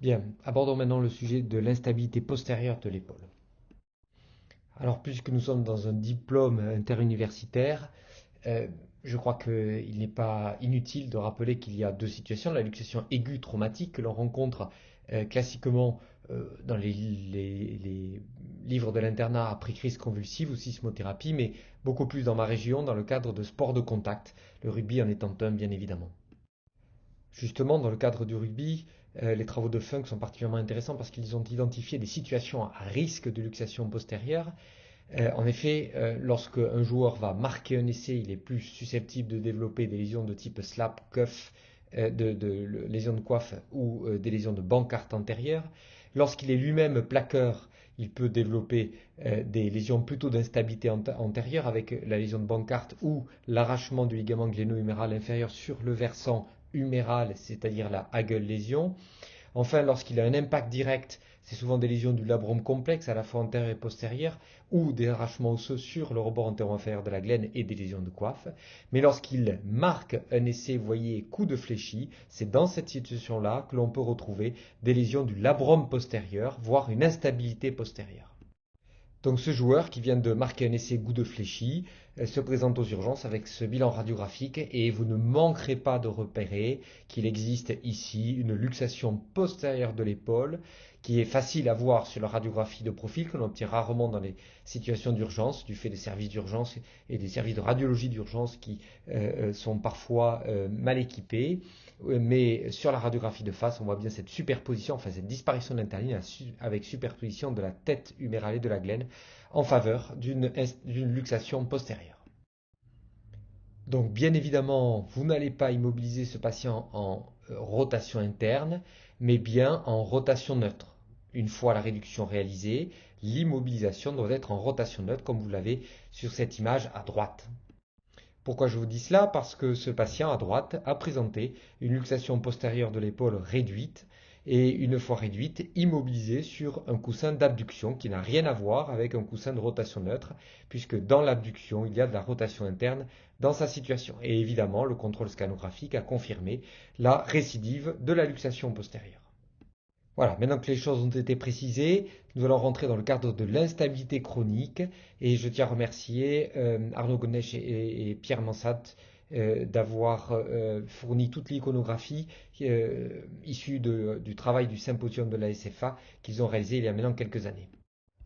Bien, abordons maintenant le sujet de l'instabilité postérieure de l'épaule. Alors, puisque nous sommes dans un diplôme interuniversitaire, euh, je crois qu'il n'est pas inutile de rappeler qu'il y a deux situations. La luxation aiguë traumatique que l'on rencontre classiquement dans les livres de l'internat après crise convulsive ou sismothérapie, mais beaucoup plus dans ma région, dans le cadre de sports de contact, le rugby en étant un, bien évidemment. Justement, dans le cadre du rugby, les travaux de Funk sont particulièrement intéressants parce qu'ils ont identifié des situations à risque de luxation postérieure. En effet, lorsque un joueur va marquer un essai, il est plus susceptible de développer des lésions de type slap, cuff, lésions de coiffe ou des lésions de bancarte antérieure. Lorsqu'il est lui-même plaqueur, il peut développer des lésions plutôt d'instabilité antérieure avec la lésion de bancarte ou l'arrachement du ligament gléno-huméral inférieur sur le versant huméral, c'est-à-dire la Hagel lésion. Enfin, lorsqu'il a un impact direct, c'est souvent des lésions du labrum complexe à la fois antérieure et postérieure ou des arrachements osseux sur le rebord antéro-inférieur de la glène et des lésions de coiffe. Mais lorsqu'il marque un essai, vous voyez, coup de fléchis, c'est dans cette situation-là que l'on peut retrouver des lésions du labrum postérieur, voire une instabilité postérieure. Donc ce joueur qui vient de marquer un essai goût de fléchi se présente aux urgences avec ce bilan radiographique et vous ne manquerez pas de repérer qu'il existe ici une luxation postérieure de l'épaule qui est facile à voir sur la radiographie de profil que l'on obtient rarement dans les situations d'urgence du fait des services d'urgence et des services de radiologie d'urgence qui sont parfois mal équipés. Mais sur la radiographie de face, on voit bien cette superposition, enfin cette disparition de l'interligne avec superposition de la tête humérale et de la glène en faveur d'une luxation postérieure. Donc bien évidemment, vous n'allez pas immobiliser ce patient en rotation interne, mais bien en rotation neutre. Une fois la réduction réalisée, l'immobilisation doit être en rotation neutre, comme vous l'avez sur cette image à droite. Pourquoi je vous dis cela? Parce que ce patient à droite a présenté une luxation postérieure de l'épaule réduite et une fois réduite, immobilisée sur un coussin d'abduction qui n'a rien à voir avec un coussin de rotation neutre, puisque dans l'abduction, il y a de la rotation interne dans sa situation. Et évidemment, le contrôle scanographique a confirmé la récidive de la luxation postérieure. Voilà, maintenant que les choses ont été précisées, nous allons rentrer dans le cadre de l'instabilité chronique et je tiens à remercier Arnaud Gonech et Pierre Mansat d'avoir fourni toute l'iconographie issue du travail du symposium de la SFA qu'ils ont réalisé il y a maintenant quelques années.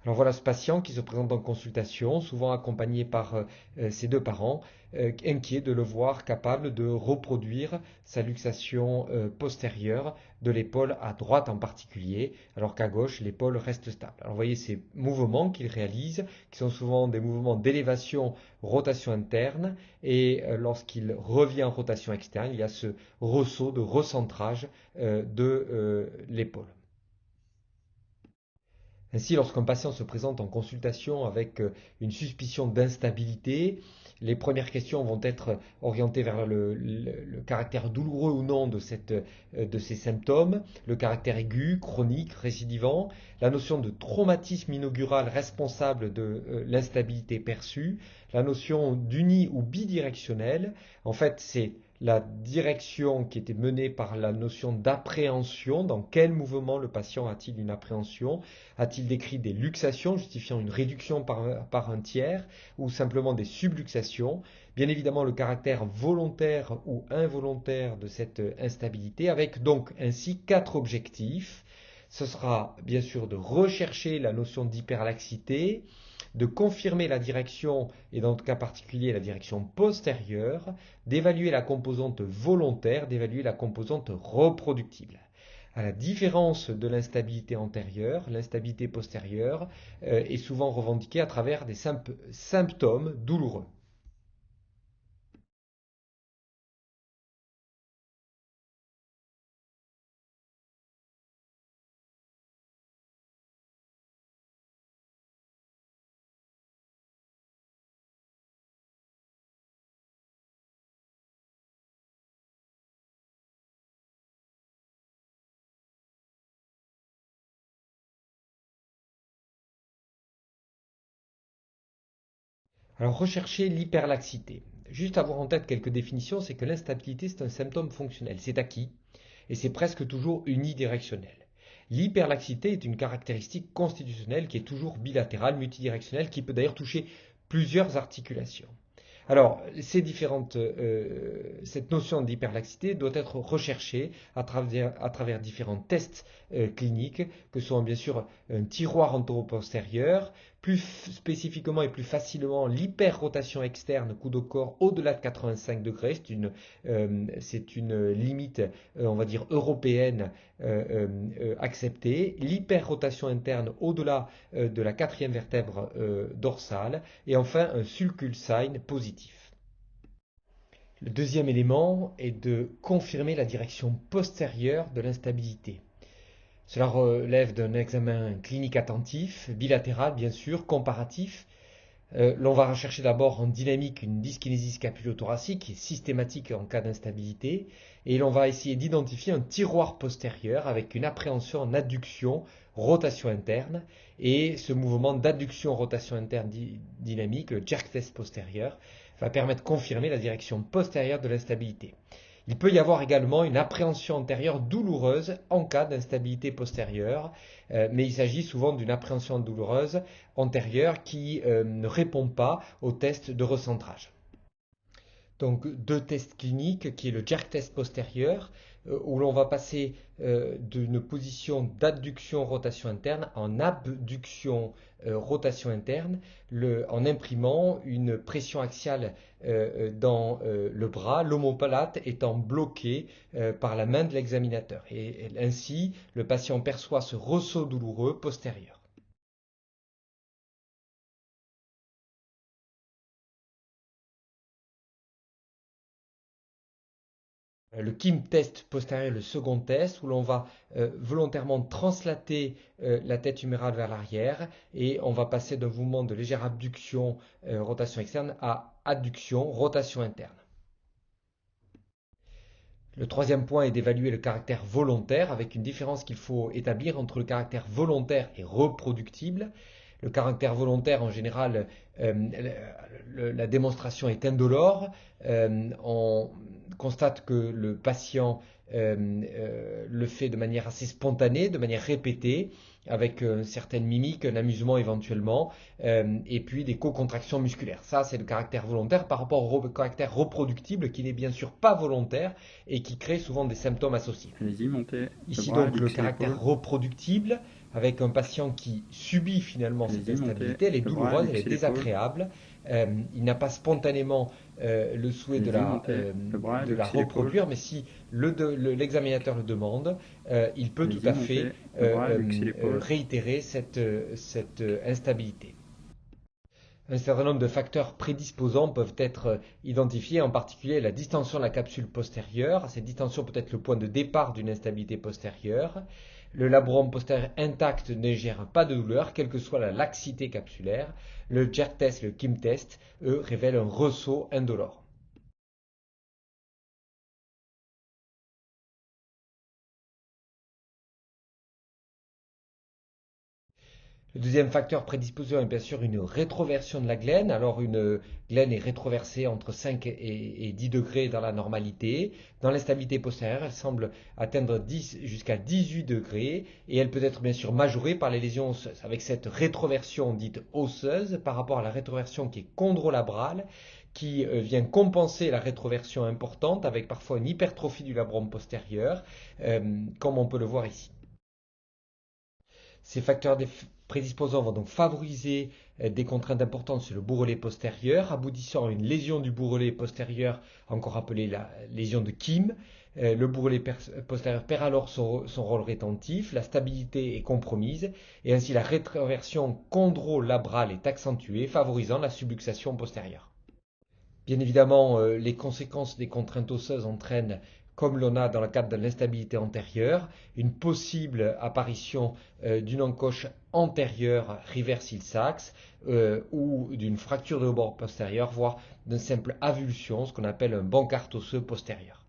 Alors voilà ce patient qui se présente en consultation, souvent accompagné par ses deux parents, inquiet de le voir capable de reproduire sa luxation postérieure de l'épaule à droite en particulier, alors qu'à gauche l'épaule reste stable. Alors vous voyez ces mouvements qu'il réalise, qui sont souvent des mouvements d'élévation, rotation interne, et lorsqu'il revient en rotation externe, il y a ce ressaut de recentrage de l'épaule. Ainsi, lorsqu'un patient se présente en consultation avec une suspicion d'instabilité, les premières questions vont être orientées vers le caractère douloureux ou non de ces symptômes, le caractère aigu, chronique, récidivant, la notion de traumatisme inaugural responsable de l'instabilité perçue, la notion d'uni ou bidirectionnel. En fait, c'est la direction qui était menée par la notion d'appréhension. Dans quel mouvement le patient a-t-il une appréhension? A-t-il décrit des luxations justifiant une réduction par un tiers ou simplement des subluxations? Bien évidemment, le caractère volontaire ou involontaire de cette instabilité, avec donc ainsi quatre objectifs. Ce sera bien sûr de rechercher la notion d'hyperlaxité, de confirmer la direction, et dans le cas particulier la direction postérieure, d'évaluer la composante volontaire, d'évaluer la composante reproductible. À la différence de l'instabilité antérieure, l'instabilité postérieure est souvent revendiquée à travers des symptômes douloureux. Alors rechercher l'hyperlaxité. Juste avoir en tête quelques définitions, c'est que l'instabilité c'est un symptôme fonctionnel, c'est acquis et c'est presque toujours unidirectionnel. L'hyperlaxité est une caractéristique constitutionnelle qui est toujours bilatérale, multidirectionnelle, qui peut d'ailleurs toucher plusieurs articulations. Alors, cette notion d'hyperlaxité doit être recherchée à travers différents tests cliniques, que sont bien sûr un tiroir antero-postérieur, plus spécifiquement et plus facilement l'hyperrotation externe coude au corps au-delà de 85 degrés. C'est une limite, on va dire, européenne acceptée. L'hyperrotation interne au-delà de la quatrième vertèbre dorsale. Et enfin, un sulcule sign positif. Le deuxième élément est de confirmer la direction postérieure de l'instabilité. Cela relève d'un examen clinique attentif, bilatéral bien sûr, comparatif. L'on va rechercher d'abord en dynamique une dyskinésie scapulo-thoracique qui est systématique en cas d'instabilité, et l'on va essayer d'identifier un tiroir postérieur avec une appréhension en adduction, rotation interne, et ce mouvement d'adduction-rotation interne dynamique, le jerk test postérieur, va permettre de confirmer la direction postérieure de l'instabilité. Il peut y avoir également une appréhension antérieure douloureuse en cas d'instabilité postérieure, mais il s'agit souvent d'une appréhension douloureuse antérieure qui ne répond pas au test de recentrage. Donc deux tests cliniques qui est le jerk test postérieur où l'on va passer d'une position d'adduction rotation interne en abduction rotation interne en imprimant une pression axiale dans le bras, l'omoplate étant bloquée par la main de l'examinateur. Et ainsi, le patient perçoit ce ressaut douloureux postérieur. Le Kim test postérieur, le second test, où l'on va volontairement translater la tête humérale vers l'arrière et on va passer d'un mouvement de légère abduction, rotation externe, à adduction, rotation interne. Le troisième point est d'évaluer le caractère volontaire avec une différence qu'il faut établir entre le caractère volontaire et reproductible. Le caractère volontaire, en général, la démonstration est indolore. On constate que le patient le fait de manière assez spontanée, de manière répétée, avec certaines mimiques, un amusement éventuellement, et puis des co-contractions musculaires. Ça, c'est le caractère volontaire par rapport au caractère reproductible qui n'est bien sûr pas volontaire et qui crée souvent des symptômes associés. Allez-y, montez le Ici bras, donc le luxez caractère l'épaule. reproductible avec un patient qui subit finalement cette Allez-y, montez instabilité, elle est le bras, douloureuse, elle est luxez l'épaule. désagréable, il n'a pas spontanément le souhait Allez-y, montez le bras, de la luxez l'épaule. reproduire, mais si l'examinateur le demande, il peut tout Allez-y, à fait montez le bras, luxez l'épaule. réitérer cette instabilité. Un certain nombre de facteurs prédisposants peuvent être identifiés, en particulier la distension de la capsule postérieure. Cette distension peut être le point de départ d'une instabilité postérieure. Le labrum postérieur intact ne gère pas de douleur, quelle que soit la laxité capsulaire. Le jerk test, le Kim test, eux, révèlent un ressaut indolore. Le deuxième facteur prédisposant est bien sûr une rétroversion de la glène. Alors une glène est rétroversée entre 5 et 10 degrés dans la normalité. Dans l'instabilité postérieure, elle semble atteindre 10 jusqu'à 18 degrés et elle peut être bien sûr majorée par les lésions osseuses. Avec cette rétroversion dite osseuse par rapport à la rétroversion qui est chondrolabrale, qui vient compenser la rétroversion importante avec parfois une hypertrophie du labrum postérieur, comme on peut le voir ici. Ces facteurs prédisposants vont donc favoriser des contraintes importantes sur le bourrelet postérieur, aboutissant à une lésion du bourrelet postérieur, encore appelée la lésion de Kim. Le bourrelet postérieur perd alors son rôle rétentif, la stabilité est compromise et ainsi la rétroversion chondrolabrale est accentuée, favorisant la subluxation postérieure. Bien évidemment, les conséquences des contraintes osseuses entraînent, comme l'on a dans le cadre de l'instabilité antérieure, une possible apparition d'une encoche antérieure reverse iliaque ou d'une fracture de bord postérieur, voire d'une simple avulsion, ce qu'on appelle un bancarte osseux postérieur.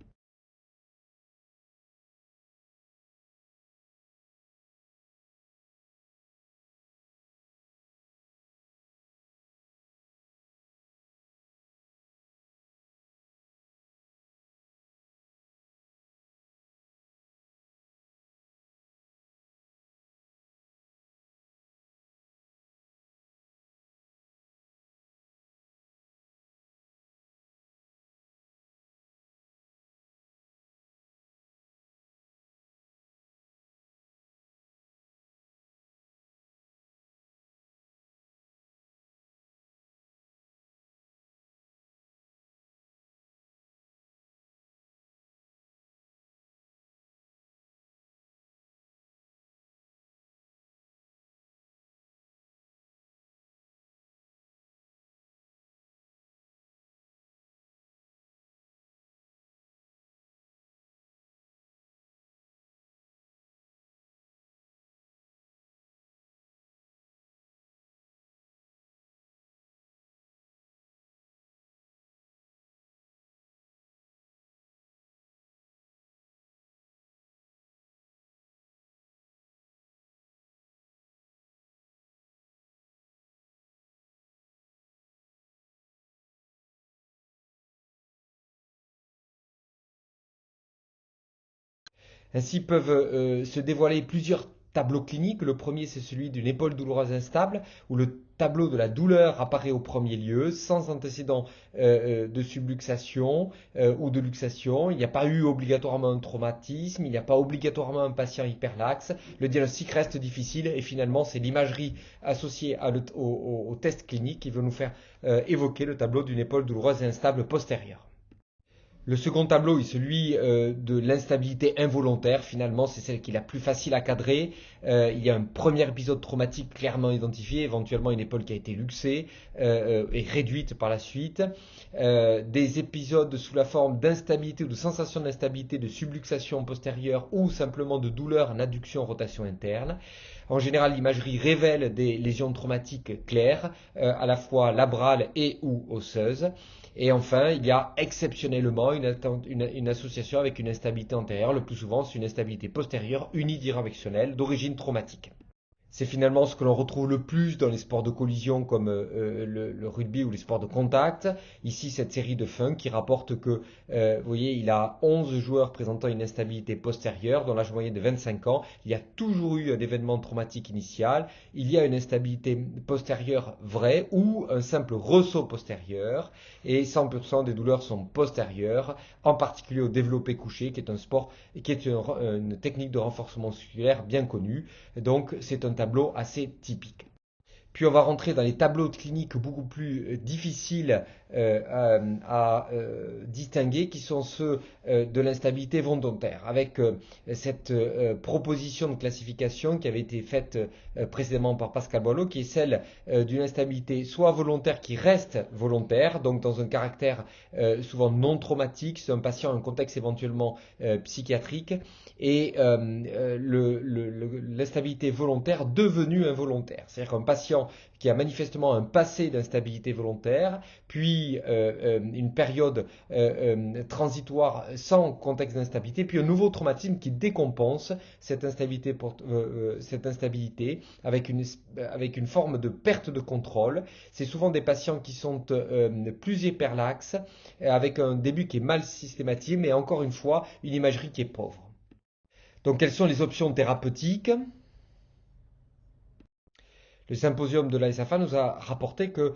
Ainsi peuvent se dévoiler plusieurs tableaux cliniques. Le premier, c'est celui d'une épaule douloureuse instable, où le tableau de la douleur apparaît au premier lieu, sans antécédent de subluxation ou de luxation. Il n'y a pas eu obligatoirement un traumatisme, il n'y a pas obligatoirement un patient hyperlaxe. Le diagnostic reste difficile et finalement, c'est l'imagerie associée au test clinique qui veut nous faire évoquer le tableau d'une épaule douloureuse instable postérieure. Le second tableau est celui de l'instabilité involontaire. Finalement, c'est celle qui est la plus facile à cadrer. Il y a un premier épisode traumatique clairement identifié, éventuellement une épaule qui a été luxée et réduite par la suite. Des épisodes sous la forme d'instabilité ou de sensation d'instabilité, de subluxation postérieure ou simplement de douleur en adduction rotation interne. En général, l'imagerie révèle des lésions traumatiques claires, à la fois labrales et ou osseuses. Et enfin, il y a exceptionnellement une association avec une instabilité antérieure. Le plus souvent, c'est une instabilité postérieure unidirectionnelle d'origine traumatique. C'est finalement ce que l'on retrouve le plus dans les sports de collision comme le rugby ou les sports de contact. Ici, cette série de Funk qui rapporte que, vous voyez, il a 11 joueurs présentant une instabilité postérieure, dont l'âge moyen de 25 ans. Il y a toujours eu un événement traumatique initial. Il y a une instabilité postérieure vraie ou un simple ressaut postérieur. Et 100% des douleurs sont postérieures, en particulier au développé couché, qui est un sport, qui est une technique de renforcement musculaire bien connue. Donc, c'est un tableau assez typique. Puis on va rentrer dans les tableaux de clinique beaucoup plus difficiles à distinguer, qui sont ceux de l'instabilité volontaire, avec cette proposition de classification qui avait été faite précédemment par Pascal Boileau, qui est celle d'une instabilité soit volontaire qui reste volontaire, donc dans un caractère souvent non traumatique, c'est un patient, un contexte éventuellement psychiatrique, et l'instabilité volontaire devenue involontaire, c'est-à-dire qu'un patient qui a manifestement un passé d'instabilité volontaire, puis une période transitoire sans contexte d'instabilité, puis un nouveau traumatisme qui décompense cette instabilité, avec une forme de perte de contrôle. C'est souvent des patients qui sont plus hyperlaxes, avec un début qui est mal systématique, mais encore une fois, une imagerie qui est pauvre. Donc, quelles sont les options thérapeutiques ? Le symposium de l'ASAFA nous a rapporté que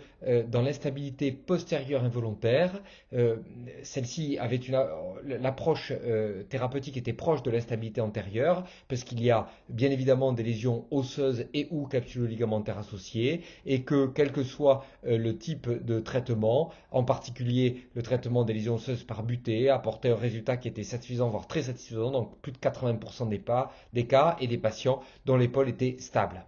dans l'instabilité postérieure involontaire, celle-ci avait l'approche thérapeutique était proche de l'instabilité antérieure, parce qu'il y a bien évidemment des lésions osseuses et ou capsulo-ligamentaires associées, et que quel que soit le type de traitement, en particulier le traitement des lésions osseuses par butée, apportait un résultat qui était satisfaisant, voire très satisfaisant, donc plus de 80% des cas, et des patients dont l'épaule était stable.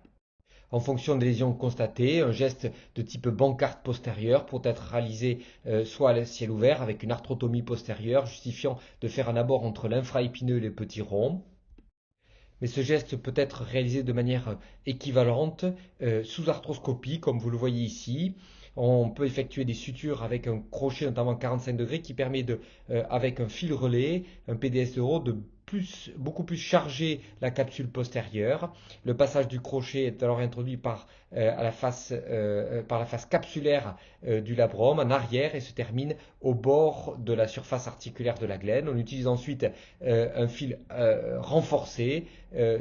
En fonction des lésions constatées, un geste de type bancarte postérieure peut être réalisé soit à ciel ouvert avec une arthrotomie postérieure justifiant de faire un abord entre l'infraépineux et les petits ronds. Mais ce geste peut être réalisé de manière équivalente sous arthroscopie, comme vous le voyez ici. On peut effectuer des sutures avec un crochet, notamment 45 degrés, qui permet avec un fil relais, un PDS d'euro, de beaucoup plus charger la capsule postérieure. Le passage du crochet est alors introduit par la face capsulaire du labrum en arrière et se termine au bord de la surface articulaire de la glène. On utilise ensuite un fil renforcé,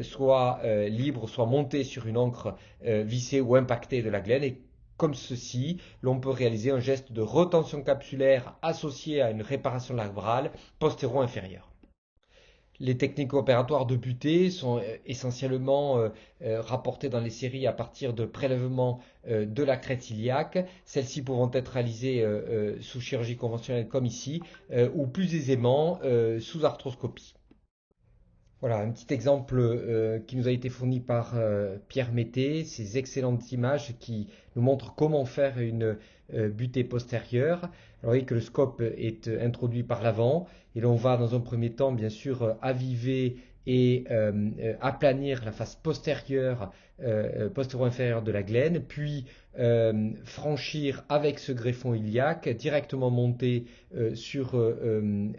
soit libre, soit monté sur une encre vissée ou impactée de la glène, et comme ceci, l'on peut réaliser un geste de retention capsulaire associé à une réparation labrale postéro-inférieure. Les techniques opératoires de butée sont essentiellement rapportées dans les séries à partir de prélèvements de la crête iliaque, celles-ci pouvant être réalisées sous chirurgie conventionnelle comme ici, ou plus aisément sous arthroscopie. Voilà un petit exemple qui nous a été fourni par Pierre Mété, ces excellentes images qui nous montrent comment faire une butée postérieure. Alors, vous voyez que le scope est introduit par l'avant et l'on va dans un premier temps bien sûr aviver et aplanir la face postérieure, postéro-inférieure de la glène, puis franchir avec ce greffon iliaque, directement monter sur un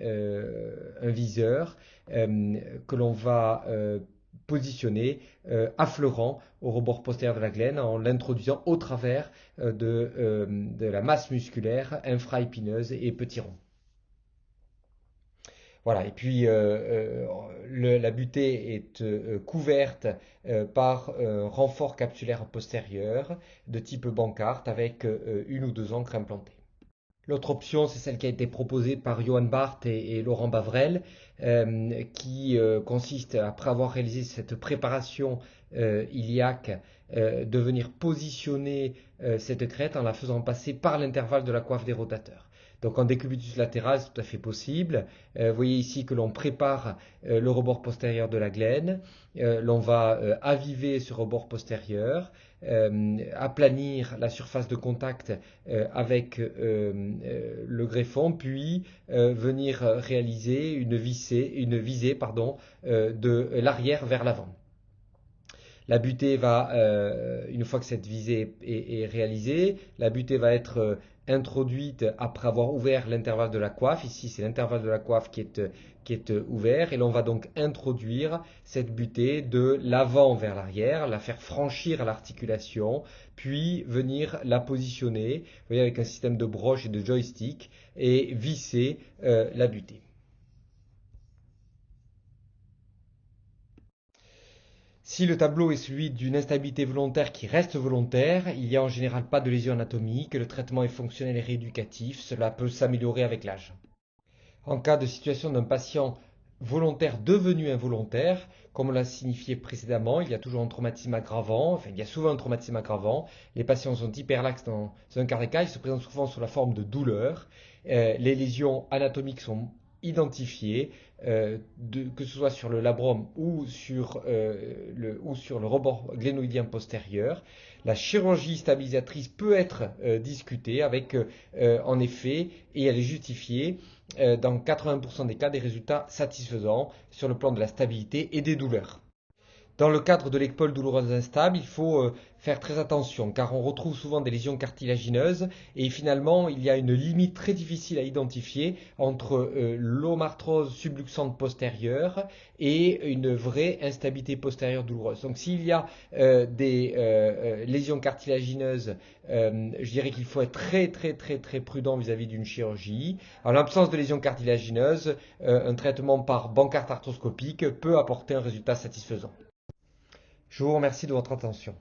viseur que l'on va positionner affleurant au rebord postérieur de la glène en l'introduisant au travers de la masse musculaire infraépineuse et petit rond. Voilà, et puis la butée est couverte par un renfort capsulaire postérieur de type Bancart avec une ou deux ancres implantées. L'autre option, c'est celle qui a été proposée par Johan Barth et Laurent Bavrel, qui consiste, après avoir réalisé cette préparation iliaque, de venir positionner cette crête en la faisant passer par l'intervalle de la coiffe des rotateurs. Donc en décubitus latéral, c'est tout à fait possible. Vous voyez ici que l'on prépare le rebord postérieur de la glène. L'on va aviver ce rebord postérieur, aplanir la surface de contact avec le greffon, puis venir réaliser une visée de l'arrière vers l'avant. La butée va, une fois que cette visée est réalisée, la butée va être introduite après avoir ouvert l'intervalle de la coiffe. Ici, c'est l'intervalle de la coiffe qui est ouvert et l'on va donc introduire cette butée de l'avant vers l'arrière, la faire franchir à l'articulation, puis venir la positionner, vous voyez, avec un système de broche et de joystick et visser la butée. Si le tableau est celui d'une instabilité volontaire qui reste volontaire, il n'y a en général pas de lésion anatomique, le traitement est fonctionnel et rééducatif, cela peut s'améliorer avec l'âge. En cas de situation d'un patient volontaire devenu involontaire, comme on l'a signifié précédemment, il y a toujours un traumatisme aggravant, enfin il y a souvent un traumatisme aggravant, les patients sont hyperlaxes dans un quart des cas, ils se présentent souvent sous la forme de douleur, les lésions anatomiques sont identifiées, que ce soit sur le labrum ou sur le rebord glénoïdien postérieur. La chirurgie stabilisatrice peut être discutée avec, en effet, et elle est justifiée, dans 80% des cas, des résultats satisfaisants sur le plan de la stabilité et des douleurs. Dans le cadre de l'épaule douloureuse instable, il faut faire très attention car on retrouve souvent des lésions cartilagineuses et finalement il y a une limite très difficile à identifier entre l'omarthrose subluxante postérieure et une vraie instabilité postérieure douloureuse. Donc s'il y a des lésions cartilagineuses, je dirais qu'il faut être très très très très prudent vis-à-vis d'une chirurgie. En l'absence de lésions cartilagineuses, un traitement par bancarte arthroscopique peut apporter un résultat satisfaisant. Je vous remercie de votre attention.